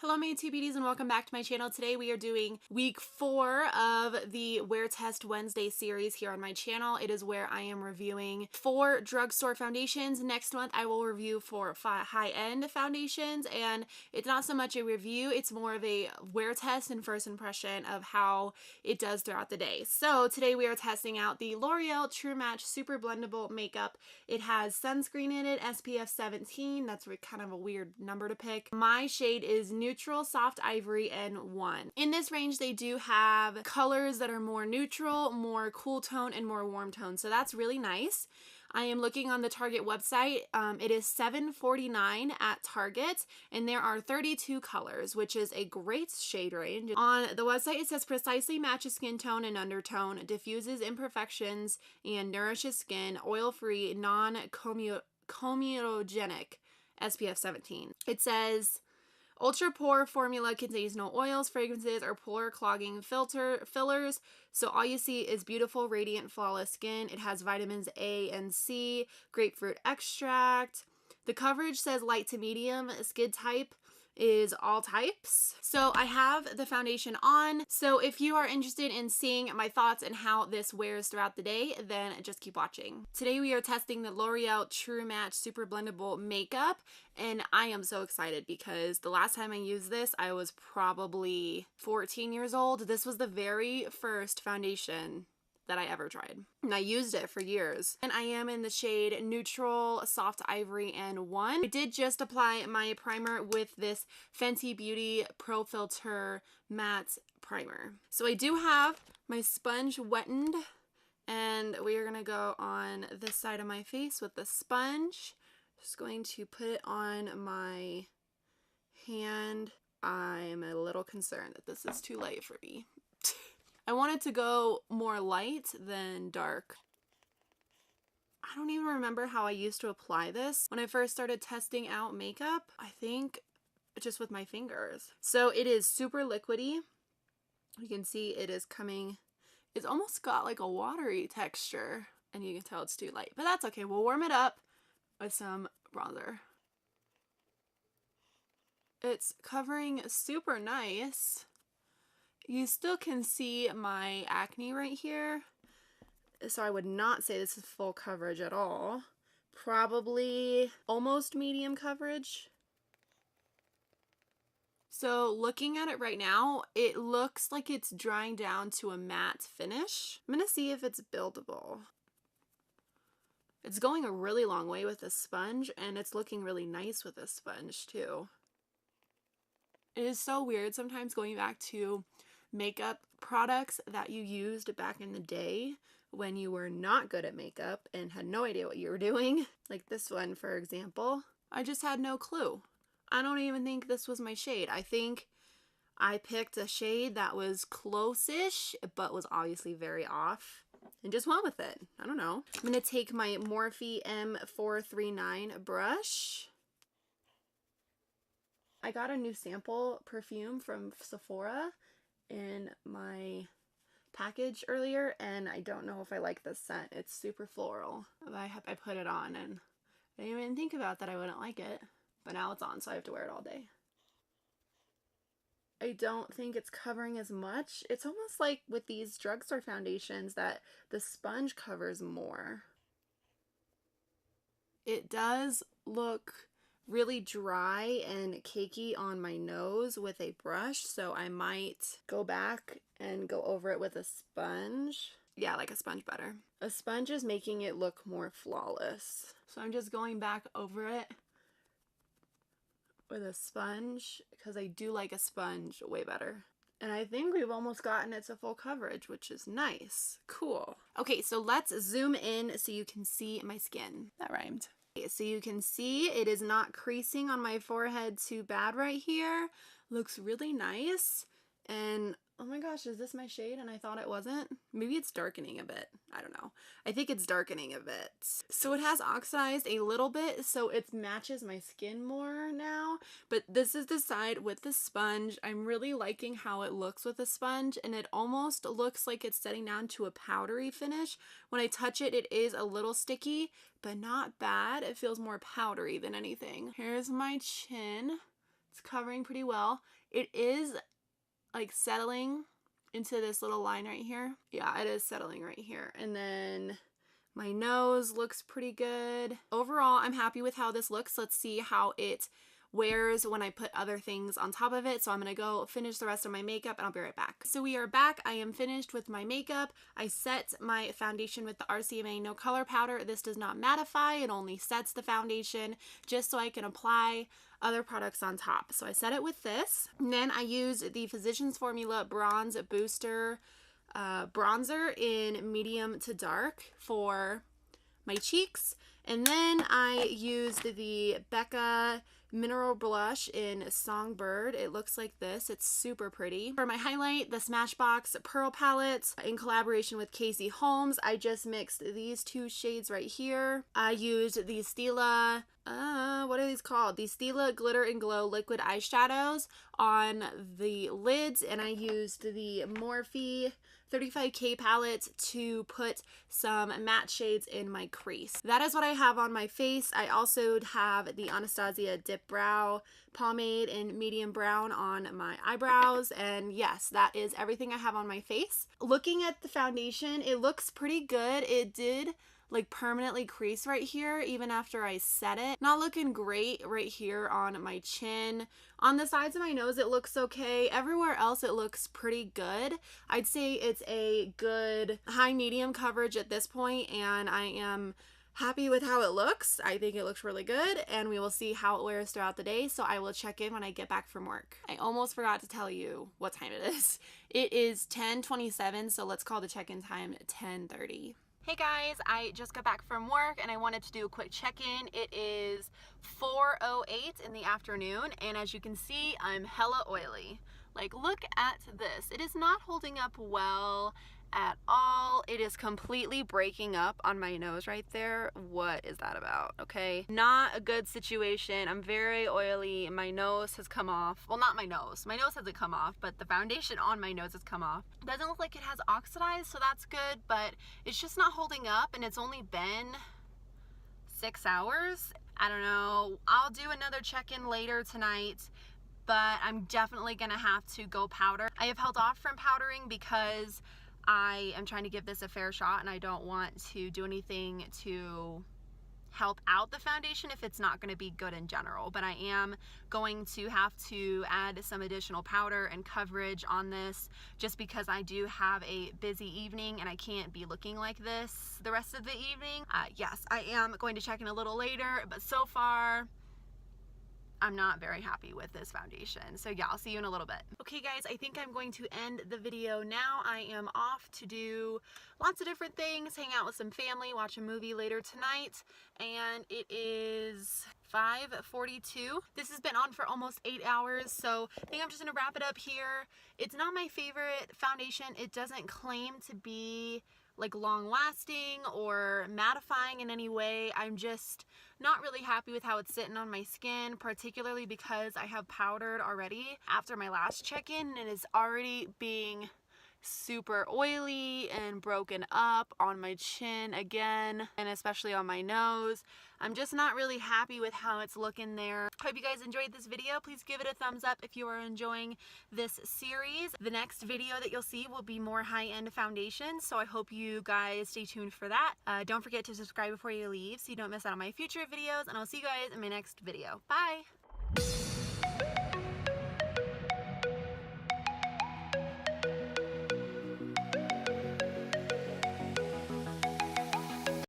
Hello my TBDs and welcome back to my channel. Today we are doing week 4 of the Wear Test Wednesday series here on my channel. It is where I am reviewing 4 drugstore foundations. Next month I will review 4 high-end foundations, and it's not so much a review, it's more of a wear test and first impression of how it does throughout the day. So today we are testing out the L'Oreal True Match Super Blendable Makeup. It has sunscreen in it, SPF 17. That's kind of a weird number to pick. My shade is Neutral, Soft Ivory, and 1. In this range, they do have colors that are more neutral, more cool tone, and more warm tone. So that's really nice. I am looking on the Target website. It is $7.49 at Target, and there are 32 colors, which is a great shade range. On the website, it says precisely matches skin tone and undertone, diffuses imperfections, and nourishes skin, oil-free, non-comedogenic, SPF 17. It says ultra pore formula contains no oils, fragrances, or pore clogging fillers, so all you see is beautiful, radiant, flawless skin. It has vitamins A and C, grapefruit extract. The coverage says light to medium. Skin type is all types. So I have the foundation on. So if you are interested in seeing my thoughts and how this wears throughout the day, then just keep watching. Today we are testing the L'Oreal True Match Super Blendable Makeup, and I am so excited because the last time I used this, I was probably 14 years old. This was the very first foundation that I ever tried, and I used it for years. And I am in the shade Neutral, Soft Ivory, and 1. I did just apply my primer with this Fenty Beauty Pro Filter Matte Primer. So I do have my sponge wetted, and we are gonna go on this side of my face with the sponge. Just going to put it on my hand. I'm a little concerned that this is too light for me. I want it to go more light than dark. I don't even remember how I used to apply this when I first started testing out makeup. I think just with my fingers. So it is super liquidy. You can see it is coming, it's almost got like a watery texture, and you can tell it's too light, but that's okay. We'll warm it up with some bronzer. It's covering super nice. You still can see my acne right here, so I would not say this is full coverage at all. Probably almost medium coverage. So looking at it right now, it looks like it's drying down to a matte finish. I'm gonna see if it's buildable. It's going a really long way with this sponge, and it's looking really nice with this sponge too. It is so weird sometimes going back to makeup products that you used back in the day when you were not good at makeup and had no idea what you were doing. Like this one, for example. I just had no clue. I don't even think this was my shade. I think I picked a shade that was close-ish, but was obviously very off, and just went with it. I don't know. I'm gonna take my Morphe M439 brush. I got a new sample perfume from Sephora in my package earlier, and I don't know if I like this scent. It's super floral. I put it on, and I didn't even think about that I wouldn't like it, but now it's on, so I have to wear it all day. I don't think it's covering as much. It's almost like with these drugstore foundations that the sponge covers more. It does look really dry and cakey on my nose with a brush, so I might go back and go over it with a sponge. Yeah, like a sponge better. A sponge is making it look more flawless. So I'm just going back over it with a sponge because I do like a sponge way better. And I think we've almost gotten it to full coverage, which is nice. Cool. Okay, so let's zoom in so you can see my skin. That rhymed. So you can see it is not creasing on my forehead too bad right here. Looks really nice. And oh my gosh, is this my shade and I thought it wasn't? Maybe it's darkening a bit. I don't know. I think it's darkening a bit. So it has oxidized a little bit, so it matches my skin more now. But this is the side with the sponge. I'm really liking how it looks with the sponge, and it almost looks like it's setting down to a powdery finish. When I touch it, it is a little sticky, but not bad. It feels more powdery than anything. Here's my chin. It's covering pretty well. It is like settling into this little line right here. Yeah, it is settling right here. And then my nose looks pretty good. Overall, I'm happy with how this looks. Let's see how it wears when I put other things on top of it. So I'm gonna go finish the rest of my makeup and I'll be right back. So we are back. I am finished with my makeup. I set my foundation with the RCMA No Color Powder. This does not mattify. It only sets the foundation just so I can apply other products on top. So I set it with this. And then I used the Physicians Formula Bronze Booster bronzer in medium to dark for my cheeks. And then I used the Becca Mineral Blush in Songbird. It looks like this. It's super pretty. For my highlight, the Smashbox Pearl Palette in collaboration with Casey Holmes. I just mixed these two shades right here. I used the Stila, what are these called? The Stila Glitter and Glow Liquid Eyeshadows on the lids, and I used the Morphe 35K palette to put some matte shades in my crease. That is what I have on my face. I also have the Anastasia Dip Brow Pomade in medium brown on my eyebrows, and yes, that is everything I have on my face. Looking at the foundation, it looks pretty good. It did like permanently crease right here even after I set it. Not looking great right here on my chin. On the sides of my nose it looks okay. Everywhere else it looks pretty good. I'd say it's a good high medium coverage at this point, and I am happy with how it looks. I think it looks really good, and we will see how it wears throughout the day, so I will check in when I get back from work. I almost forgot to tell you what time it is. It is 10:27, so let's call the check-in time 10:30. Hey guys, I just got back from work and I wanted to do a quick check-in. It is 4:08 in the afternoon, and as you can see, I'm hella oily. Like, look at this. It is not holding up well at all. It is completely breaking up on my nose right there. What is that about? Okay, not a good situation. I'm very oily. My nose has come off. Well, not my nose. My nose hasn't come off, but the foundation on my nose has come off. It doesn't look like it has oxidized, so that's good, but it's just not holding up, and it's only been 6 hours. I don't know. I'll do another check-in later tonight, but I'm definitely gonna have to go powder. I have held off from powdering because I am trying to give this a fair shot, and I don't want to do anything to help out the foundation if it's not going to be good in general. But I am going to have to add some additional powder and coverage on this just because I do have a busy evening and I can't be looking like this the rest of the evening. Yes, I am going to check in a little later, but so far I'm not very happy with this foundation. So yeah, I'll see you in a little bit. Okay guys, I think I'm going to end the video now. I am off to do lots of different things, hang out with some family, watch a movie later tonight, and it is 5:42. This has been on for almost 8 hours, so I think I'm just gonna wrap it up here. It's not my favorite foundation. It doesn't claim to be like long lasting or mattifying in any way. I'm just not really happy with how it's sitting on my skin, particularly because I have powdered already after my last check-in, and it is already being super oily and broken up on my chin again, and especially on my nose. I'm just not really happy with how it's looking there. Hope you guys enjoyed this video. Please give it a thumbs up if you are enjoying this series. The next video that you'll see will be more high-end foundations, so I hope you guys stay tuned for that. Don't forget to subscribe before you leave so you don't miss out on my future videos, and I'll see you guys in my next video. Bye!